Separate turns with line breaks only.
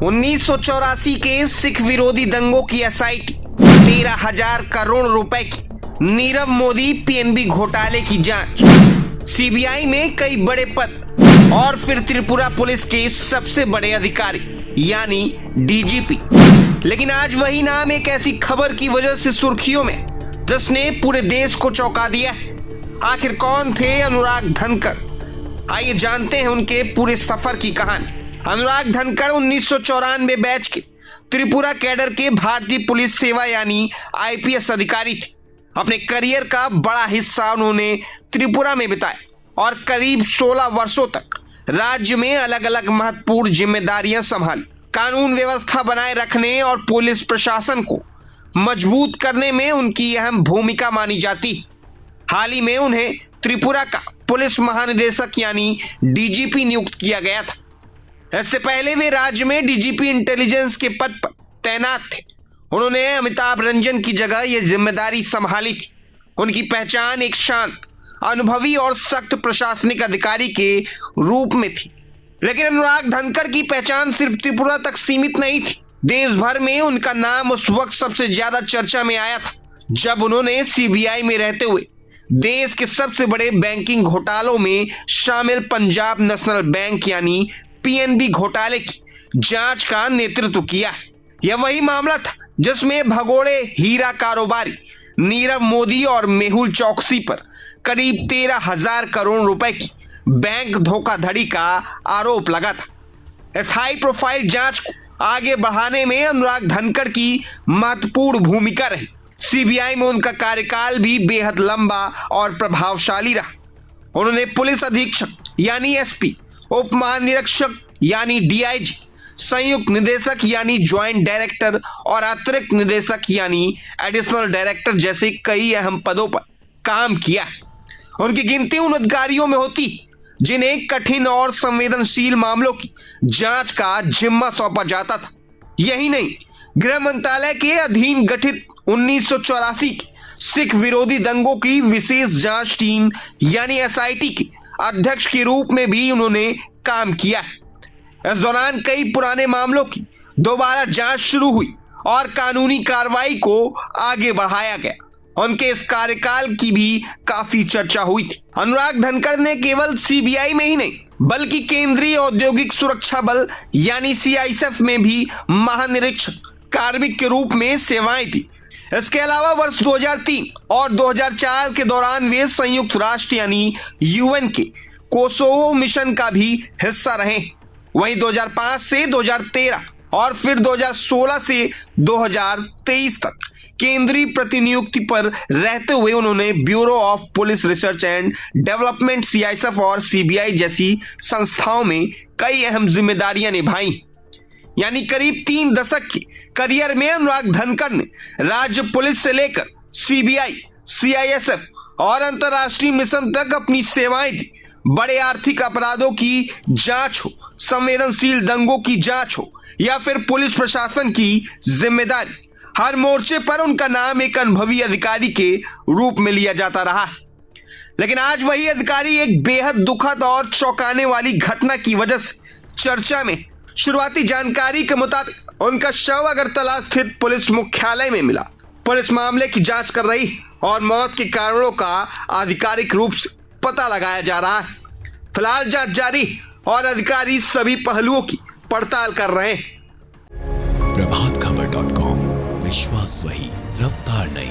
1984 के सिख विरोधी दंगों की एसआईटी, 13,000 करोड़ रुपए की नीरव मोदी पीएनबी घोटाले की जांच, सीबीआई में कई बड़े पद और फिर त्रिपुरा पुलिस के सबसे बड़े अधिकारी यानी डीजीपी। लेकिन आज वही नाम एक ऐसी खबर की वजह से सुर्खियों में जिसने पूरे देश को चौंका दिया। आखिर कौन थे अनुराग धनखड़? आइए जानते हैं उनके पूरे सफर की कहानी। अनुराग धनखड़ 1994 बैच के त्रिपुरा कैडर के भारतीय पुलिस सेवा यानी आईपीएस अधिकारी थे। अपने करियर का बड़ा हिस्सा उन्होंने त्रिपुरा में बिताया और करीब 16 वर्षों तक राज्य में अलग अलग महत्वपूर्ण जिम्मेदारियां संभाली। कानून व्यवस्था बनाए रखने और पुलिस प्रशासन को मजबूत करने में उनकी अहम भूमिका मानी जाती है। हाल ही में उन्हें त्रिपुरा का पुलिस महानिदेशक यानी डीजीपी नियुक्त किया गया था। इससे पहले वे राज्य में डीजीपी इंटेलिजेंस के पद पर तैनात थे। उन्होंने अमिताभ रंजन की जगह यह जिम्मेदारी संभाली थी। उनकी पहचान एक शांत, अनुभवी और सख्त प्रशासनिक अधिकारी के रूप में थी। लेकिन अनुराग धनखड़ की पहचान सिर्फ त्रिपुरा तक सीमित नहीं थी। देश भर में उनका नाम उस वक्त सबसे ज्यादा चर्चा में आया था जब उन्होंने सीबीआई में रहते हुए देश के सबसे बड़े बैंकिंग घोटालों में शामिल पंजाब नेशनल बैंक यानी पीएनबी घोटाले की जांच का नेतृत्व किया। यह वही मामला था जिसमें भगोड़े हीरा कारोबारी नीरव मोदी और मेहुल चौकसी पर करीब 13,000 करोड़ रुपए की बैंक धोखाधड़ी का आरोप लगा था। इस हाई प्रोफाइल जांच को आगे बढ़ाने में अनुराग धनखड़ की महत्वपूर्ण भूमिका रही। सीबीआई में उनका कार्यकाल भी बेहद लंबा और प्रभावशाली रहा। उन्होंने पुलिस अधीक्षक यानी एसपी, उप महानिरीक्षक यानी डीआईजी, संयुक्त निदेशक यानी ज्वाइंट डायरेक्टर और अतिरिक्त निदेशक यानी एडिशनल डायरेक्टर जैसे कई अहम पदों पर काम किया। उनकी गिनती उन अधिकारियों में होती जिन्हें कठिन और संवेदनशील मामलों की जांच का जिम्मा सौंपा जाता था। यही नहीं, गृह मंत्रालय के अधीन गठित 1984 की सिख विरोधी दंगों की विशेष जांच टीम यानी एसआईटी के अध्यक्ष के रूप में भी उन्होंने काम किया है। इस दौरान कई पुराने मामलों की दोबारा जांच शुरू हुई और कानूनी कार्रवाई को आगे बढ़ाया गया। उनके इस कार्यकाल की भी काफी चर्चा हुई थी। अनुराग धनखड़ ने केवल सीबीआई में ही नहीं बल्कि केंद्रीय औद्योगिक सुरक्षा बल यानी सीआईएसएफ में भी महानिरीक्षक कार्मिक के रूप में सेवाएं दी। इसके अलावा वर्ष 2003 और 2004 के दौरान वे संयुक्त राष्ट्र यानी यूएन के कोसोवो मिशन का भी हिस्सा रहे। वहीं 2005 से 2013 और फिर 2016 से 2023 तक केंद्रीय प्रतिनियुक्ति पर रहते हुए उन्होंने bureau of police research and development CISF और सीबीआई जैसी संस्थाओं में कई अहम जिम्मेदारियां निभाई। यानी करीब 3 दशक के करियर में अनुराग धनखड़ ने राज्य पुलिस से लेकर सीबीआई, सीआईएसएफ और अंतर्राष्ट्रीय मिशन तक अपनी सेवाएं दी। बड़े आर्थिक अपराधों की जांच हो, संवेदनशील दंगों की जांच हो या फिर पुलिस प्रशासन की जिम्मेदारी, हर मोर्चे पर उनका नाम एक अनुभवी अधिकारी के रूप में लिया जाता रहा। लेकिन आज वही अधिकारी एक बेहद दुखद और चौंकाने वाली घटना की वजह से चर्चा में। शुरुआती जानकारी के मुताबिक उनका शव अगरतला स्थित पुलिस मुख्यालय में मिला। पुलिस मामले की जांच कर रही और मौत के कारणों का आधिकारिक रूप से पता लगाया जा रहा है। फिलहाल जांच जारी और अधिकारी सभी पहलुओं की पड़ताल कर रहे हैं।
प्रभातखबर.com, विश्वास वही, रफ्तार नहीं।